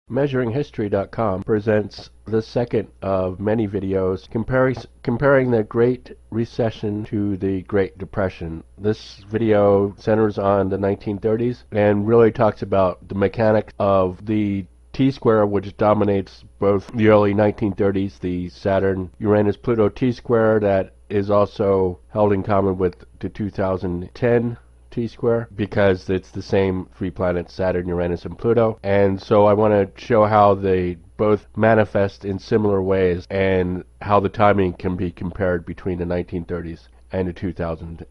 MeasuringHistory.com presents the second of many videos comparing the Great Recession to the Great Depression. This video centers on the 1930s and really talks about the mechanics of the T-square, which dominates both the early 1930s, the Saturn-Uranus-Pluto T-square that is also held in common with the 2010 T-square because it's the same three planets, Saturn, Uranus, and Pluto. And so I want to show how they both manifest in similar ways and how the timing can be compared between the 1930s and the 2000s.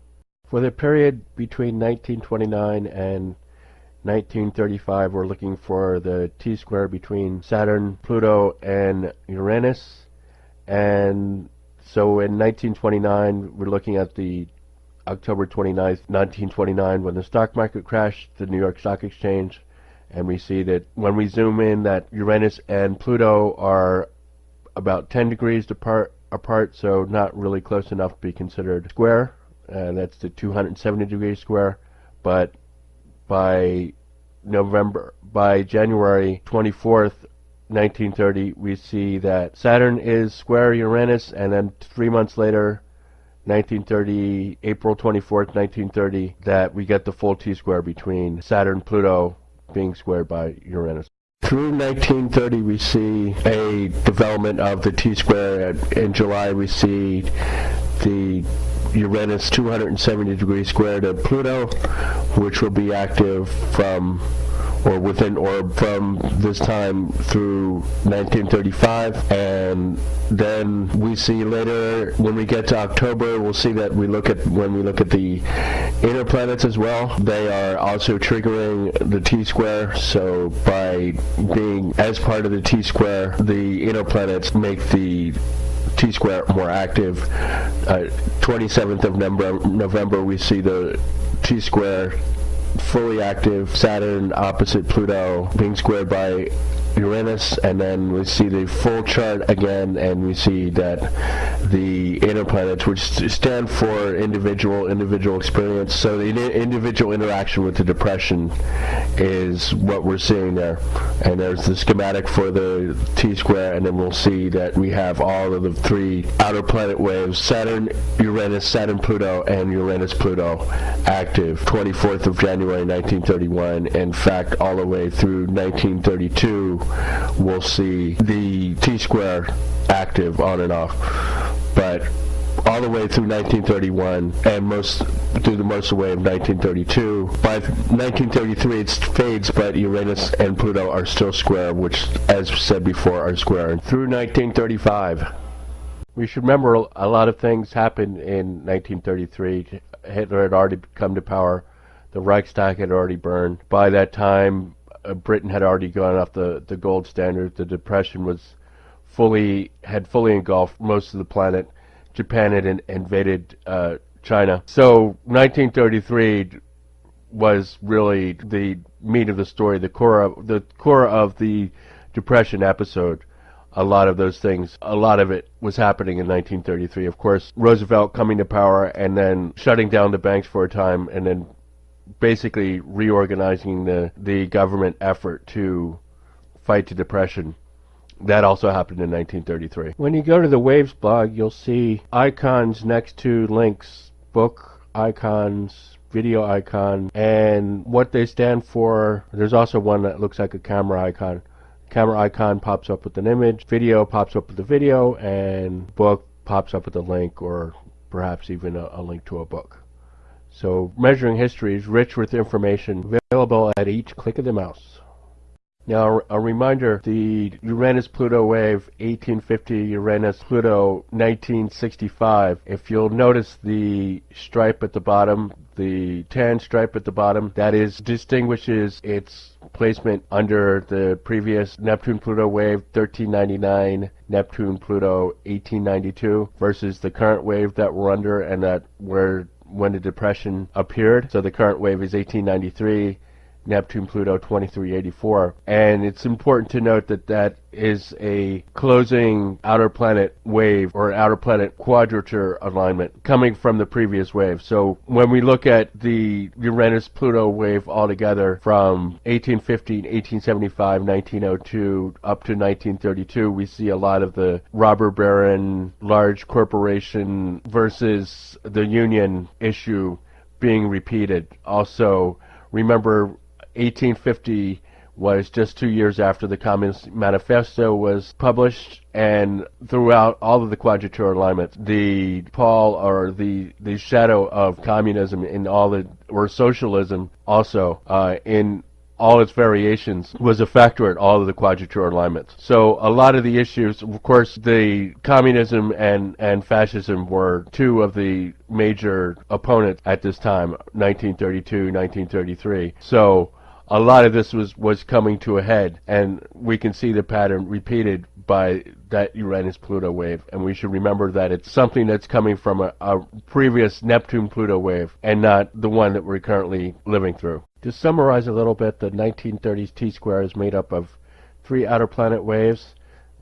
For the period between 1929 and 1935, we're looking for the T-square between Saturn, Pluto, and Uranus. And so in 1929, we're looking at the October 29th, 1929, when the stock market crashed, the New York Stock Exchange, and we see that when we zoom in that Uranus and Pluto are about 10 degrees apart, so not really close enough to be considered square. That's the 270-degree square, but by January 24th, 1930, we see that Saturn is square Uranus, and then 3 months later, April 24th, 1930, that we get the full T-square between Saturn-Pluto being squared by Uranus. Through 1930, we see a development of the T-square. In July, we see the Uranus 270-degree square to Pluto, which will be active from this time through 1935, and then we see later when we get to October, we'll see that when we look at the inner planets as well, they are also triggering the T-square. So by being as part of the T-square, the inner planets make the T-square more active. 27th of November, we see the T-square fully active, Saturn opposite Pluto being squared by Uranus, and then we see the full chart again, and we see that the inner planets, which stand for individual experience, so the individual interaction with the depression is what we're seeing there. And there's the schematic for the T-square, and then we'll see that we have all of the three outer planet waves, Saturn, Uranus, Saturn-Pluto, and Uranus-Pluto active 24th of January 1931. In fact, all the way through 1932, we'll see the T-square active on and off, but all the way through 1931 and through most of the way of 1932. By 1933 it fades, but Uranus and Pluto are still square, which, as said before, are square. And through 1935, we should remember a lot of things happened in 1933. Hitler had already come to power. The Reichstag had already burned. By that time, Britain had already gone off the gold standard. The Depression had fully engulfed most of the planet. Japan had invaded China. So 1933 was really the meat of the story, the core of the Depression episode. A lot of it was happening in 1933. Of course, Roosevelt coming to power and then shutting down the banks for a time, and then basically reorganizing the government effort to fight the Depression. That also happened in 1933. When you go to the Waves blog, you'll see icons next to links, book icons, video icon, and what they stand for. There's also one that looks like a camera icon. Camera icon pops up with an image, video pops up with a video, and book pops up with a link, or perhaps even a link to a book. So Measuring History is rich with information available at each click of the mouse. Now, a reminder, the Uranus-Pluto wave 1850, Uranus-Pluto 1965, if you'll notice the stripe at the bottom, the tan stripe at the bottom, that distinguishes its placement under the previous Neptune-Pluto wave 1399, Neptune-Pluto 1892, versus the current wave that we're under and when the Depression appeared. So the current wave is 1893, Neptune-Pluto 2384. And it's important to note that that is a closing outer planet wave or outer planet quadrature alignment coming from the previous wave. So when we look at the Uranus-Pluto wave altogether from 1850, 1875, 1902 up to 1932, we see a lot of the robber baron, large corporation versus the union issue being repeated. Also, remember 1850 was just 2 years after the Communist Manifesto was published, and throughout all of the quadrature alignments, the pall or the shadow of communism in all the, or socialism also, in all its variations, was a factor at all of the quadrature alignments. So a lot of the issues, of course, the communism and fascism were two of the major opponents at this time, 1932, 1933. So a lot of this was coming to a head, and we can see the pattern repeated by that Uranus-Pluto wave, and we should remember that it's something that's coming from a previous Neptune-Pluto wave and not the one that we're currently living through. To summarize a little bit, the 1930s T-square is made up of three outer planet waves: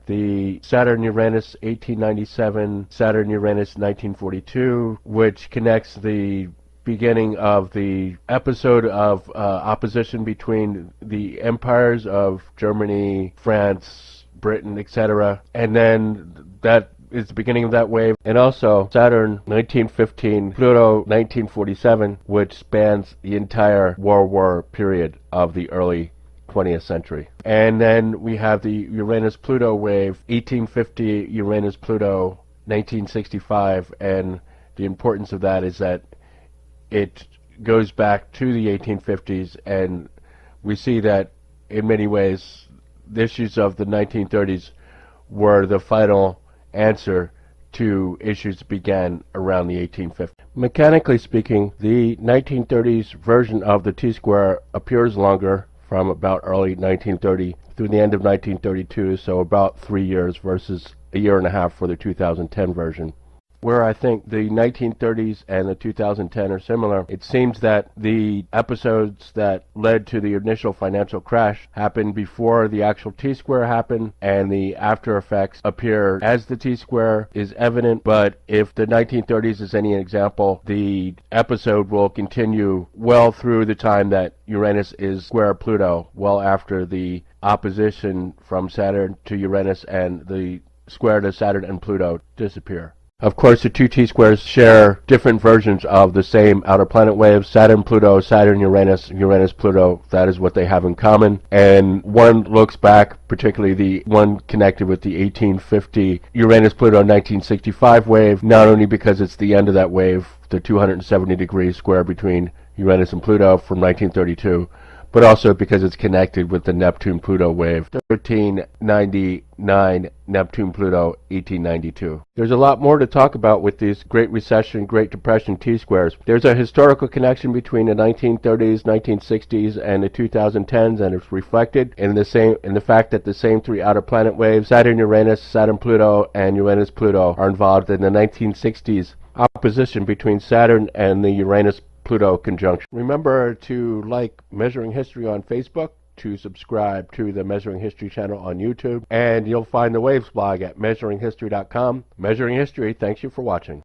the Saturn-Uranus 1897, Saturn-Uranus 1942, which connects the beginning of the episode of opposition between the empires of Germany, France, Britain, etc. And then that is the beginning of that wave. And also Saturn 1915, Pluto 1947, which spans the entire World War period of the early 20th century. And then we have the Uranus-Pluto wave, 1850, Uranus-Pluto 1965, and the importance of that is that it goes back to the 1850s, and we see that in many ways the issues of the 1930s were the final answer to issues that began around the 1850s. Mechanically speaking, the 1930s version of the T-square appears longer, from about early 1930 through the end of 1932, so about 3 years versus a year and a half for the 2010 version. Where I think the 1930s and the 2010 are similar, it seems that the episodes that led to the initial financial crash happened before the actual T-square happened, and the after effects appear as the T-square is evident. But if the 1930s is any example, the episode will continue well through the time that Uranus is square Pluto, well after the opposition from Saturn to Uranus and the square to Saturn and Pluto disappear. Of course, the two T-squares share different versions of the same outer planet waves: Saturn-Pluto, Saturn-Uranus, Uranus-Pluto. That is what they have in common. And one looks back, particularly the one connected with the 1850 Uranus-Pluto 1965 wave, not only because it's the end of that wave, the 270-degree square between Uranus and Pluto from 1932, but also because it's connected with the Neptune-Pluto wave, 1399, Neptune-Pluto 1892. There's a lot more to talk about with these Great Recession, Great Depression T-squares. There's a historical connection between the 1930s, 1960s, and the 2010s, and it's reflected in the fact that the same three outer planet waves, Saturn-Uranus, Saturn-Pluto, and Uranus-Pluto, are involved in the 1960s opposition between Saturn and the Uranus-Pluto conjunction. Remember to like Measuring History on Facebook, to subscribe to the Measuring History channel on YouTube, and you'll find the Waves blog at measuringhistory.com. Measuring History, thanks you for watching.